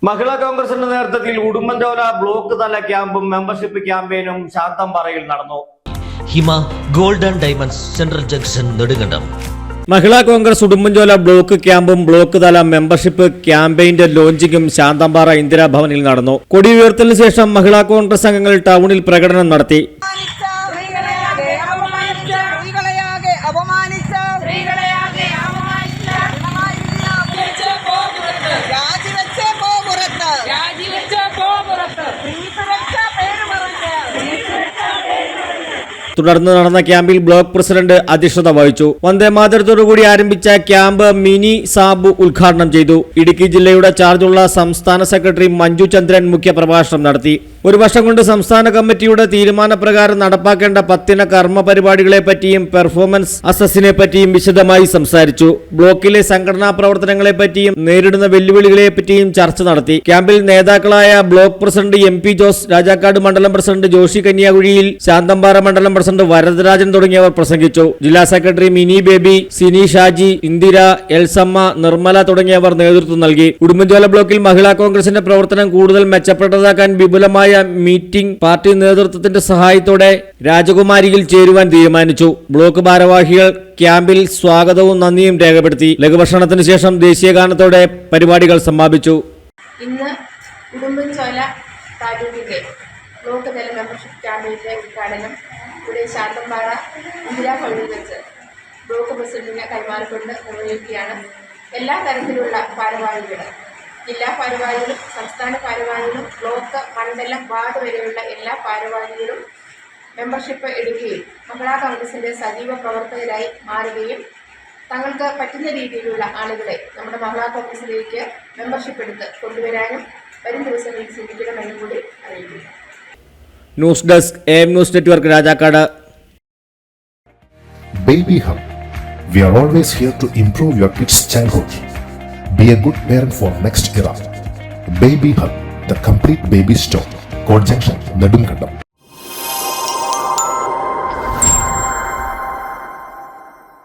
മഹിളാ കോൺഗ്രസിന്റെ നേതൃത്വത്തിൽ ഉടുമ്പൻചോല ബ്ലോക്ക് തല ക്യാമ്പും മെമ്പർഷിപ്പ് ക്യാമ്പയിനും ശാന്തമ്പാറയിൽ നടന്നു. Hima gold and diamonds central junction Nedumkandam. Mahila Congress Udumbanchola block ക്യാമ്പും ബ്ലോക്ക് തല മെമ്പർഷിപ്പ് ക്യാമ്പയിന്റെ ലോഞ്ചിങ്ങും ശാന്തമ്പാറ ഇന്ദിരാഭവനിൽ നടന്നു. കൊടി ഉയർത്തലിന് ശേഷം മഹിളാ കോൺഗ്രസ് അംഗങ്ങൾ ടൗണിൽ പ്രകടനം നടത്തി. തുടർന്ന് നടന്ന ക്യാമ്പിൽ ബ്ലോക്ക് പ്രസിഡന്റ് അധ്യക്ഷത വഹിച്ചു. വന്ദേമാതരത്തോടുകൂടി ആരംഭിച്ച ക്യാമ്പ് മിനി സാബു ഉദ്ഘാടനം ചെയ്തു. ഇടുക്കി ജില്ലയുടെ ചാർജുള്ള സംസ്ഥാന സെക്രട്ടറി മഞ്ജു ചന്ദ്രൻ മുഖ്യപ്രഭാഷണം നടത്തി. ഒരു വർഷം കൊണ്ട് സംസ്ഥാന കമ്മിറ്റിയുടെ തീരുമാനപ്രകാരം നടപ്പാക്കേണ്ട 10 കർമ്മ പരിപാടികളെ പറ്റിയും പെർഫോമൻസ് അസസിനെ പറ്റിയും വിശദമായി സംസാരിച്ചു. ബ്ലോക്കിലെ സംഘടനാ പ്രവർത്തനങ്ങളെ പറ്റിയും നേരിടുന്ന വെല്ലുവിളികളെ പറ്റിയും ചർച്ച നടത്തി. ക്യാമ്പിൽ നേതാക്കളായ block president MP Jose, Rajakkad മണ്ഡലം പ്രസിഡന്റ് ജോഷി കന്യാകുഴിയിൽ, ശാന്തമ്പാറ മണ്ഡലം പ്രസിഡന്റ് വരദരാജൻ തുടങ്ങിയവർ പ്രസംഗിച്ചു. ജില്ലാ സെക്രട്ടറി മിനി ബേബി, സിനി ഷാജി, ഇന്ദിര, എൽസമ്മ, നിർമ്മല തുടങ്ങിയവർ നേതൃത്വം നൽകി. ഉടുമ്പൻചോല ബ്ലോക്കിൽ മഹിളാ കോൺഗ്രസിന്റെ പ്രവർത്തനം കൂടുതൽ മെച്ചപ്പെട്ടതാക്കാൻ വിപുലമായ മീറ്റിംഗ് പാർട്ടി നേതൃത്വത്തിന്റെ സഹായത്തോടെ രാജകുമാരിയിൽ ചേരുവാൻ തീരുമാനിച്ചു. ബ്ലോക്ക് ഭാരവാഹികൾ ക്യാമ്പിൽ സ്വാഗതവും നന്ദിയും രേഖപ്പെടുത്തി. ലഘുഭക്ഷണത്തിന് ശേഷം ദേശീയഗാനത്തോടെ പരിപാടികൾ സമാപിച്ചു. ഇന്ന് ഉടുമ്പൻചോല താലൂക്കിന്റെ ബ്ലോക്ക് തല മെമ്പർഷിപ്പ് ക്യാമ്പയിന്റെ ഉദ്ഘാടനം ഇവിടെ ശാന്തമ്പാറ ഇന്ദിരാഭവനിൽ വെച്ച് ബ്ലോക്ക് പ്രസിഡന്റിനെ കൈമാറിക്കൊണ്ട് നിർവഹിക്കുകയാണ്. എല്ലാ തരത്തിലുള്ള ഭാരവാഹികളും, ജില്ലാ ഭാരവാഹികളും സംസ്ഥാന ഭാരവാഹികളും ബ്ലോക്ക് മണ്ഡലം വാർഡ് വരെയുള്ള എല്ലാ ഭാരവാഹികളും മെമ്പർഷിപ്പ് എടുക്കുകയും മഹിളാ കോൺഗ്രസിൻ്റെ സജീവ പ്രവർത്തകരായി മാറുകയും തങ്ങൾക്ക് പറ്റുന്ന രീതിയിലുള്ള ആളുകളെ നമ്മുടെ മഹിളാ കോൺഗ്രസിലേക്ക് മെമ്പർഷിപ്പ് എടുത്ത് കൊണ്ടുവരാനും വരും ദിവസങ്ങളിൽ ശ്രമിക്കണമെന്നും കൂടി അറിയിക്കുന്നു. News desk AM news network, Rajakkad. Baby Hub. We are always here to improve your kids' childhood. Be a good parent for next era. Baby Hub, the complete baby store. Court Junction, Nedumkandam.